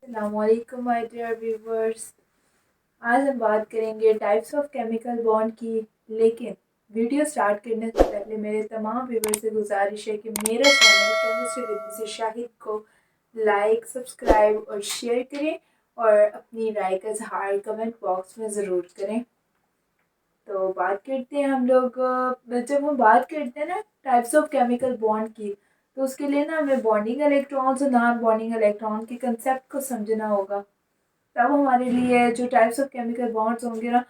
अस्सलामुअलैकुम my dear viewers. आज हम बात करेंगे टाइप्स ऑफ केमिकल बॉन्ड की। लेकिन वीडियो स्टार्ट करने से पहले मेरे तमाम व्यूवर्स से गुजारिश है कि मेरा channel chemistry with Mrs Shahid को लाइक, सब्सक्राइब और शेयर करें और अपनी राय का इजहार कमेंट बॉक्स में ज़रूर करें। तो बात करते हैं हम लोग जब हम बात करते हैं ना टाइप्स ऑफ केमिकल बॉन्ड की, तो उसके लिए ना हमें बॉन्डिंग इलेक्ट्रॉन्स और नॉन बॉन्डिंग इलेक्ट्रॉन के कंसेप्ट को समझना होगा। तब हमारे लिए जो टाइप्स ऑफ केमिकल बॉन्ड्स होंगे ना,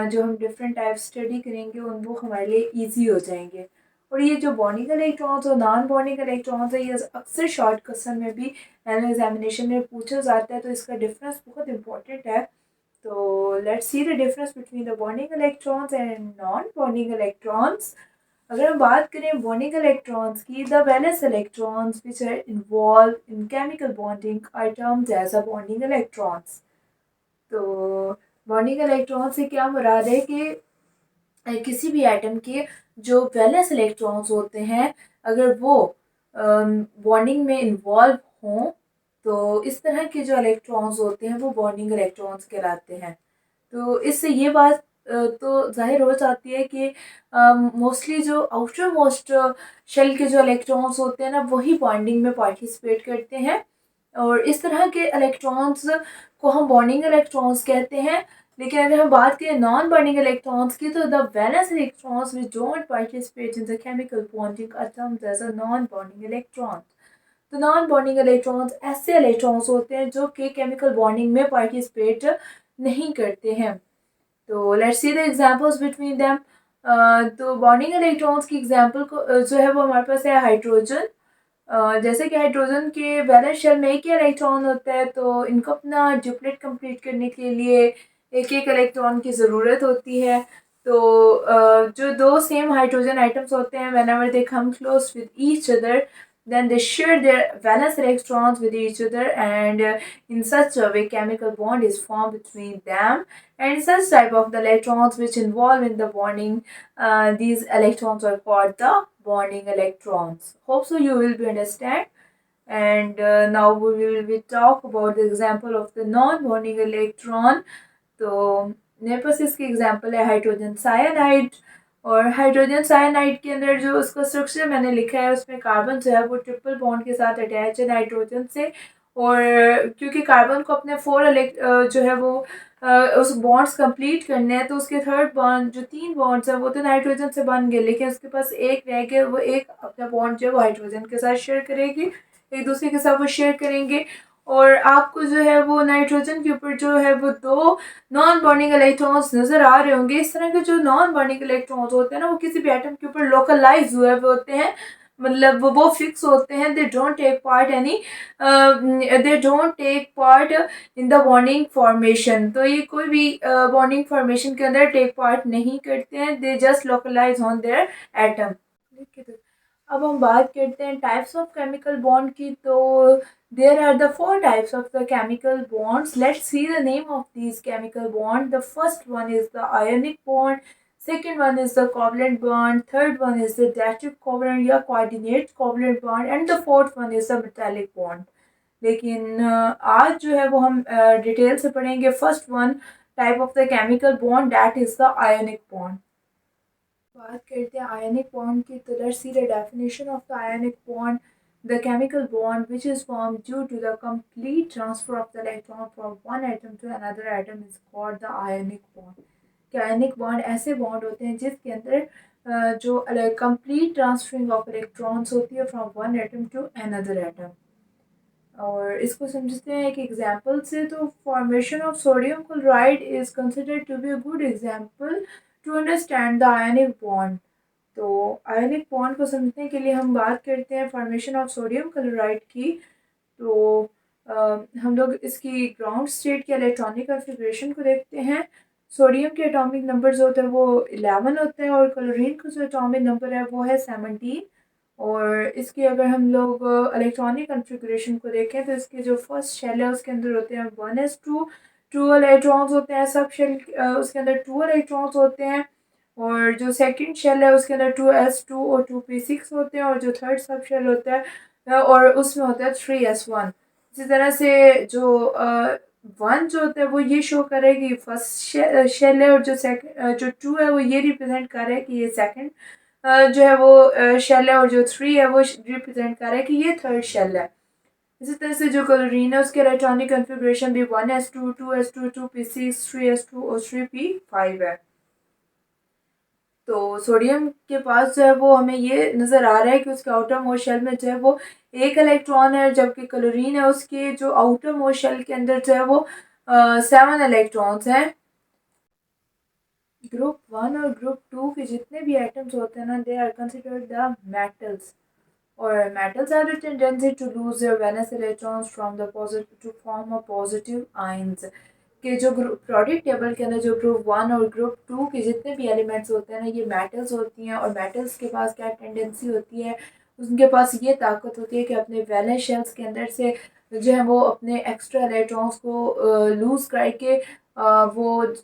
जो हम डिफरेंट टाइप्स स्टडी करेंगे उन वो हमारे लिए ईजी हो जाएंगे। और ये जो बॉन्डिंग इलेक्ट्रॉन्स और नॉन बॉन्डिंग इलेक्ट्रॉन्स है, ये अक्सर शॉर्ट क्वेश्चन में भी एग्जामिनेशन में पूछा जाता है, तो इसका डिफरेंस बहुत इंपॉर्टेंट है। तो let's see the difference between the bonding electrons and non bonding electrons. अगर हम बात करें बॉन्डिंग इलेक्ट्रॉन्स की, the valence electrons which are involved in chemical bonding are termed as a bonding electrons. तो bonding electron से क्या मुराद है कि किसी भी एटम के जो वैलेंस इलेक्ट्रॉन्स होते हैं, अगर वो बॉन्डिंग में इन्वॉल्व हों, तो इस तरह के जो इलेक्ट्रॉन्स होते हैं वो बॉन्डिंग इलेक्ट्रॉन्स कहलाते हैं। तो इससे ये बात तो जाहिर हो जाती है कि मोस्टली जो आउटर मोस्ट शेल के जो इलेक्ट्रॉन्स होते हैं ना, वही बॉन्डिंग में पार्टिसिपेट करते हैं। और इस तरह के इलेक्ट्रॉन्स को हम बॉन्डिंग इलेक्ट्रॉन्स कहते हैं। लेकिन अगर हम बात करें नॉन बॉन्डिंग इलेक्ट्रॉन्स की, तो the valence electrons which don't participate in the chemical bonding are termed as a non bonding electron. तो नॉन बॉन्डिंग इलेक्ट्रॉन्स ऐसे इलेक्ट्रॉन्स होते हैं जो कि केमिकल बॉन्डिंग में पार्टिसिपेट नहीं करते हैं। तो let's see the examples between them. तो बॉन्डिंग इलेक्ट्रॉन्स की एग्जांपल को जो है वो हमारे पास है हाइड्रोजन। जैसे कि हाइड्रोजन के वैलेंस शेल में एक ही इलेक्ट्रॉन होता है, तो इनको अपना ड्यूप्लेट कंप्लीट करने के लिए एक एक इलेक्ट्रॉन की ज़रूरत होती है। तो जो दो सेम हाइड्रोजन आइटम्स होते हैं, whenever they come close with each other, then they share their valence electrons with each other, and in such a way chemical bond is formed between them. And such type of the electrons which involve in the bonding, these electrons are called the bonding electrons. Hope so you will be understand. And now we will be talk about the example of the non-bonding electron. तो मेरे पास इसकी example है hydrogen cyanide. और hydrogen cyanide के अंदर जो उसका structure मैंने लिखा है, उसमें कार्बन जो है वो ट्रिपल बॉन्ड के साथ अटैच है नाइट्रोजन से। और क्योंकि कार्बन को अपने जो है वो उस बॉन्ड्स कंप्लीट करने हैं, तो उसके थर्ड बॉन्ड जो तीन बॉन्ड्स हैं वो तो नाइट्रोजन से बन गए, लेकिन उसके पास एक रह गया। वो एक अपना बॉन्ड जो है वो हाइड्रोजन के साथ शेयर करेगी, एक दूसरे के साथ वो शेयर करेंगे। और आपको जो है वो नाइट्रोजन के ऊपर जो है वो दो नॉन बॉन्डिंग इलेक्ट्रॉन्स नज़र आ रहे होंगे। इस तरह के जो नॉन बॉन्डिंग इलेक्ट्रॉन्स होते हैं ना, वो किसी भी एटम के ऊपर लोकलाइज हुए हुए होते हैं, मतलब वो फिक्स होते हैं। They don't take part in the bonding formation. तो ये कोई भी बॉन्डिंग फॉर्मेशन के अंदर टेक पार्ट नहीं करते हैं, they just localise on their atom. अब हम बात करते हैं टाइप्स ऑफ केमिकल बॉन्ड की। तो there are the four types of the chemical bonds. Let's see the name of these chemical bond. The first one is the ionic bond, second one is the covalent bond, third one is the dative covalent या coordinate covalent bond, and the fourth one is the metallic bond. लेकिन आज जो है वो हम detail से पढ़ेंगे first one type of the chemical bond, that is the ionic bond. बात करते हैं आयनिक बॉन्ड की, तो let's see the definition of the ionic bond. The chemical bond which is formed due to the complete transfer of the electron from one atom to another atom is called the ionic bond. कि ionic bond ऐसे bond होते हैं जिसके अंदर जो complete transferring of electrons होती है from one atom to another atom. और इसको समझते हैं एक एग्जांपल से। तो formation of sodium chloride is considered to be a good example to understand the ionic bond. तो आयनिक बॉन्ड को समझने के लिए हम बात करते हैं फॉर्मेशन ऑफ सोडियम क्लोराइड की। तो हम लोग इसकी ग्राउंड स्टेट के इलेक्ट्रॉनिक कॉन्फ़िगरेशन को देखते हैं। सोडियम के एटॉमिक नंबर जो होते हैं वो 11 होते हैं, और क्लोरीन का जो एटॉमिक नंबर है वो है 17। और इसकी अगर हम लोग इलेक्ट्रॉनिक कॉन्फ़िगरेशन को देखें, तो इसके जो फर्स्ट शेल है उसके अंदर होते हैं 1s2, 2 इलेक्ट्रॉन्स होते हैं। सब शेल उसके अंदर 2 इलेक्ट्रॉन्स होते हैं। और जो सेकंड शेल है उसके अंदर 2s2 और 2p6 होते हैं। और जो थर्ड सब शेल होता है और उसमें होता है 3s1। इसी तरह से जो वन जो होता है वो ये शो कर रहा है कि फर्स्ट शेल है, और जो सेकंड जो टू है वो ये रिप्रेजेंट कर रहा है कि ये सेकंड जो है वो शेल है, और जो थ्री है वो रिप्रेजेंट कर रहा है कि ये थर्ड शेल है। इसी तरह से जो क्लोरीन है उसके इलेक्ट्रॉनिक कन्फिग्रेशन भी 1s2 2s2 2p6 3s2 और 3p5 है। तो सोडियम के पास जो है वो हमें ये नज़र आ रहा है कि उसके आउटर मोस्ट शेल में जो है वो एक इलेक्ट्रॉन है, जबकि क्लोरीन है उसके जो आउटर मोस्ट शेल के अंदर जो है वो 7 इलेक्ट्रॉन्स हैं। ग्रुप वन और ग्रुप टू के जितने भी एटम्स होते हैं ना, they are considered the metals, और metals have the tendency to lose their valence electrons from the positive to form a positive ions। के जो ग्रुप प्रोडक्ट टेबल के अंदर जो ग्रुप वन और ग्रुप टू के जितने भी एलिमेंट्स होते हैं ना, ये मेटल्स होती हैं, और मेटल्स के पास क्या टेंडेंसी होती है, उनके पास ये ताकत होती है कि अपने वैलेंस शेल्स के अंदर से जो है वो अपने एक्स्ट्रा इलेक्ट्रॉन्स को लूज़ करके वो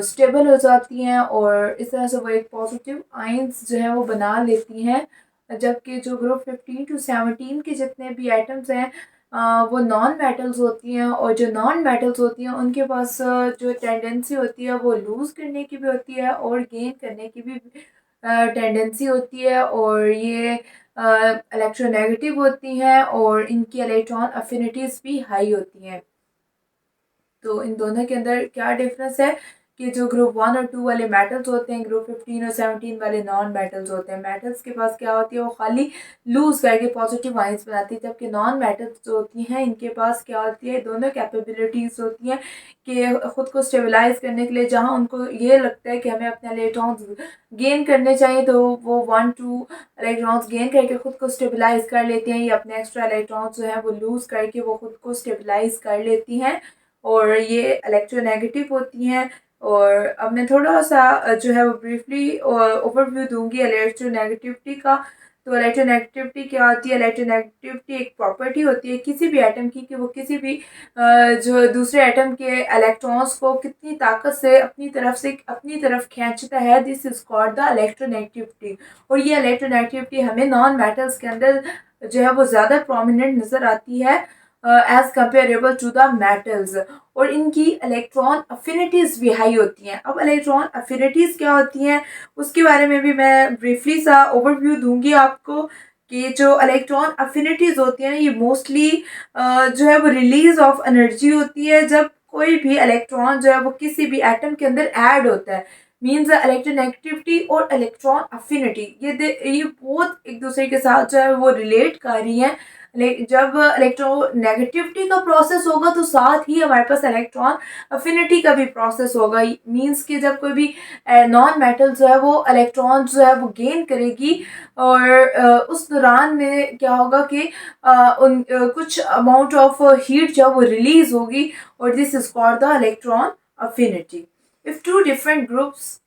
स्टेबल हो जाती हैं, और इस तरह से वो एक पॉजिटिव आयंस जो है वो बना लेती हैं। जबकि जो ग्रुप 15 टू 17 के जितने भी एटम्स हैं वो नॉन मेटल्स होती हैं, और जो नॉन मेटल्स होती हैं उनके पास जो टेंडेंसी होती है वो लूज़ करने की भी होती है और गेन करने की भी टेंडेंसी होती है, और ये इलेक्ट्रोनेगेटिव होती हैं, और इनकी इलेक्ट्रॉन अफिनिटीज़ भी हाई होती हैं। तो इन दोनों के अंदर क्या डिफरेंस है कि जो ग्रुप वन और टू वाले मेटल्स होते हैं, ग्रुप 15 और 17 वाले नॉन मेटल्स होते हैं। मेटल्स के पास क्या होती है, वो खाली लूज करके पॉजिटिव आयंस बनाती है, जबकि नॉन मेटल्स जो होती हैं इनके पास क्या होती है, दोनों कैपेबिलिटीज़ होती हैं कि ख़ुद को स्टेबलाइज करने के लिए जहाँ उनको ये लगता है कि हमें अपने इलेक्ट्रॉन्स गेन करने चाहिए, तो वो 1 2 इलेक्ट्रॉन्स गेन करके ख़ुद को स्टेबलाइज कर लेती हैं, या अपने एक्स्ट्रा इलेक्ट्रॉन्स जो है वो लूज़ करके वो ख़ुद को स्टेबलाइज कर लेती हैं, और ये इलेक्ट्रोनेगेटिव होती हैं। और अब मैं थोड़ा सा जो है वो ब्रीफली ओवरव्यू दूंगी इलेक्ट्रोनेगेटिविटी का। तो इलेक्ट्रोनेगेटिविटी क्या होती है, इलेक्ट्रोनेगेटिविटी एक प्रॉपर्टी होती है किसी भी एटम की कि वो किसी भी जो दूसरे एटम के इलेक्ट्रॉन्स को कितनी ताकत से अपनी तरफ खींचता है। This is called the electronegativity, और ये इलेक्ट्रोनेगेटिविटी हमें नॉन मेटल्स के अंदर जो है वो ज़्यादा प्रोमिनेंट नज़र आती है as comparable to the metals, और इनकी इलेक्ट्रॉन अफिनिटीज़ भी हाई होती हैं। अब इलेक्ट्रॉन अफिनिटीज़ क्या होती हैं उसके बारे में भी मैं ब्रीफली सा ओवरव्यू दूंगी आपको, कि जो इलेक्ट्रॉन अफिनिटीज़ होती हैं ये मोस्टली जो है वो रिलीज ऑफ एनर्जी होती है जब कोई भी इलेक्ट्रॉन जो है वो किसी भी एटम के अंदर ऐड होता है। मीन्स इलेक्ट्रोनेगेटिविटी और इलेक्ट्रॉन अफिनिटी ये बहुत एक दूसरे के साथ जो है वो रिलेट कर रही हैं। जब इलेक्ट्रोनेगेटिविटी का प्रोसेस होगा तो साथ ही हमारे पास इलेक्ट्रॉन अफिनिटी का भी प्रोसेस होगा। मींस कि जब कोई भी नॉन मेटल जो है वो इलेक्ट्रॉन जो है वो गेन करेगी, और उस दौरान में क्या होगा कि कुछ अमाउंट ऑफ हीट जो है वो रिलीज होगी, और this is called the electron affinity. If two different groups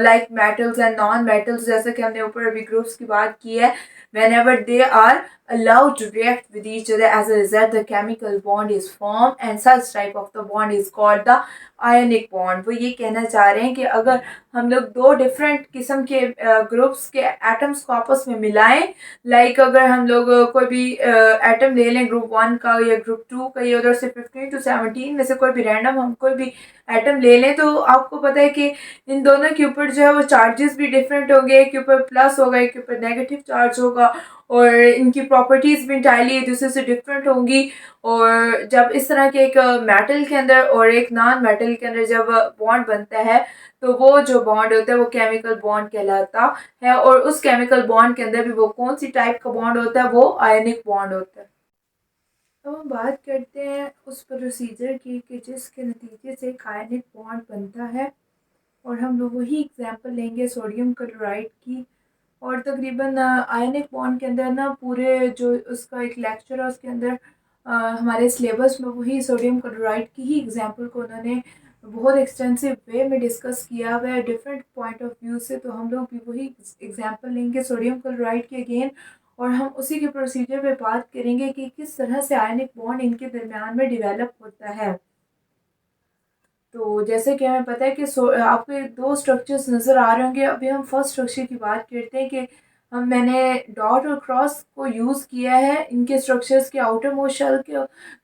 like metals and non metals, जैसे कि हमने ऊपर अभी ग्रुप्स की बात की है, whenever they are allowed to react with each other, as a result the chemical bond is formed, and such type of the bond is called the ionic bond। वो ये कहना चाह रहे हैं कि अगर हम लोग दो डिफरेंट किस्म के ग्रुप्स के एटम्स को आपस में मिलाएं, लाइक अगर हम लोग कोई भी एटम ले लें ग्रुप वन का या ग्रुप टू का, या उधर से 15 टू 17 में से कोई भी रैंडम हम कोई भी एटम ले लें, तो आपको पता है कि इन दोनों के ऊपर जो है वो चार्जेस भी डिफरेंट होंगे, एक के ऊपर प्लस होगा एक के ऊपर नेगेटिव चार्ज होगा, और इनकी प्रॉपर्टीज़ भी इंटायरली एक दूसरे से डिफरेंट होंगी। और जब इस तरह के एक मेटल के अंदर और एक नॉन मेटल के अंदर जब बॉन्ड बनता है, तो वो जो बॉन्ड होता है वो केमिकल बॉन्ड कहलाता है, और उस केमिकल बॉन्ड के अंदर भी वो कौन सी टाइप का बॉन्ड होता है, वो आयनिक बॉन्ड होता है। अब हम बात करते हैं उस प्रोसीजर की कि जिसके नतीजे से एक आयनिक बॉन्ड बनता है, और हम लोग वही एग्जांपल लेंगे सोडियम क्लोराइड की। और तकरीबन आयनिक बॉन्ड के अंदर ना पूरे जो उसका एक लेक्चर है उसके अंदर हमारे सिलेबस में वही सोडियम क्लोराइड की ही एग्जांपल को उन्होंने बहुत एक्सटेंसिव वे में डिस्कस किया हुआ है डिफरेंट पॉइंट ऑफ व्यू से। तो हम लोग भी वही एग्जांपल लेंगे सोडियम क्लोराइड की अगेन, और हम उसी के प्रोसीजर पे बात करेंगे कि किस तरह से आयनिक बॉन्ड इनके दरमियान में डिवेलप होता है। तो जैसे कि हमें पता है कि आपको दो स्ट्रक्चर्स नज़र आ रहे होंगे। अभी हम फर्स्ट स्ट्रक्चर की बात करते हैं कि मैंने डॉट और क्रॉस को यूज़ किया है इनके स्ट्रक्चर्स के आउटर मोस्ट शेल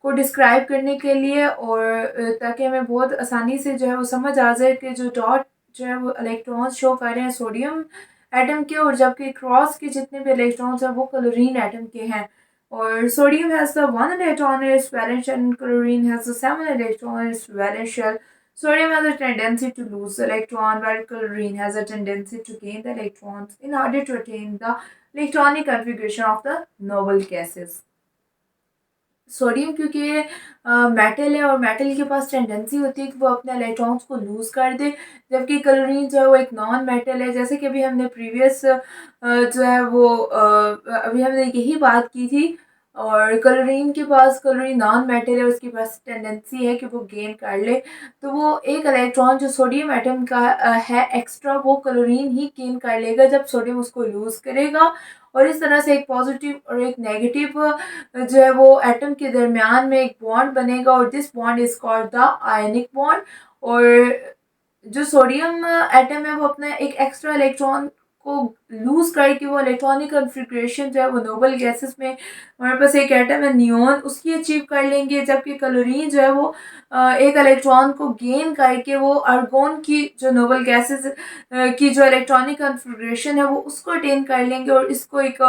को डिस्क्राइब करने के लिए, और ताकि हमें बहुत आसानी से जो है वो समझ आ जाए कि जो डॉट जो है वो इलेक्ट्रॉन्स शो कर रहे हैं सोडियम एटम के, और जबकि क्रॉस के जितने भी इलेक्ट्रॉन्स हैं वो क्लोरीन एटम के हैं। और sodium has the one electron in its valence and chlorine has the seven electron in its valence shell. Sodium has a tendency to lose the electron, while chlorine has a tendency to gain the electrons in order to attain the electronic configuration of the noble gases. Sodium क्योंकि metal है और metal के पास tendency होती है कि वो अपने electrons को लूज़ कर दे, जबकि क्लोरीन जो है वो एक नॉन मेटल है। जैसे कि अभी हमने प्रीवियस जो है वो अभी हमने यही बात की थी, और क्लोरीन के पास, क्लोरीन नॉन मेटल है, उसके पास टेंडेंसी है कि वो गेन कर ले, तो वो एक इलेक्ट्रॉन जो सोडियम एटम का है एक्स्ट्रा, वो क्लोरीन ही गेन कर लेगा जब सोडियम उसको लूज़ करेगा। और इस तरह से एक पॉजिटिव और एक नेगेटिव जो है वो एटम के दरमियान में एक बॉन्ड बनेगा, और this bond is called the ionic bond. और जो सोडियम एटम है वो अपना एक एक्स्ट्रा इलेक्ट्रॉन को लूज करके वो इलेक्ट्रॉनिक कन्फिग्रेशन जो है वो नोबल गैसेस में हमारे पास एक एटम है नियोन, उसकी अचीव कर लेंगे, जबकि क्लोरीन जो है वो एक इलेक्ट्रॉन को गेन करके वो आर्गोन की जो नोबल गैसेस की जो इलेक्ट्रॉनिक कन्फिग्रेशन है वो उसको अटेन कर लेंगे। और इसको एक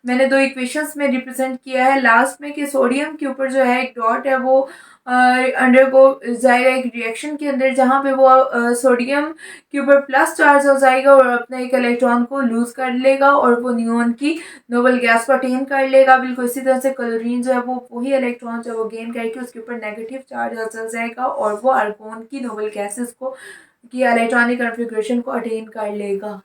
मैंने दो इक्वेशंस में रिप्रेजेंट किया है लास्ट में, कि सोडियम के ऊपर जो है एक डॉट है वो अंडर को जाएगा एक रिएक्शन के अंदर, जहाँ पे वो सोडियम के ऊपर प्लस चार्ज हो जाएगा और अपने एक इलेक्ट्रॉन को लूज कर लेगा, और वो नियोन की नोबल गैस को अटेन कर लेगा। बिल्कुल इसी तरह से क्लोरीन जो है वो वही इलेक्ट्रॉन जो है वो गेन करके उसके ऊपर नेगेटिव चार्ज आ जाएगा, और वो आर्गोन की नोबल गैसेस को की इलेक्ट्रॉनिक कन्फिग्रेशन को अटेन कर लेगा।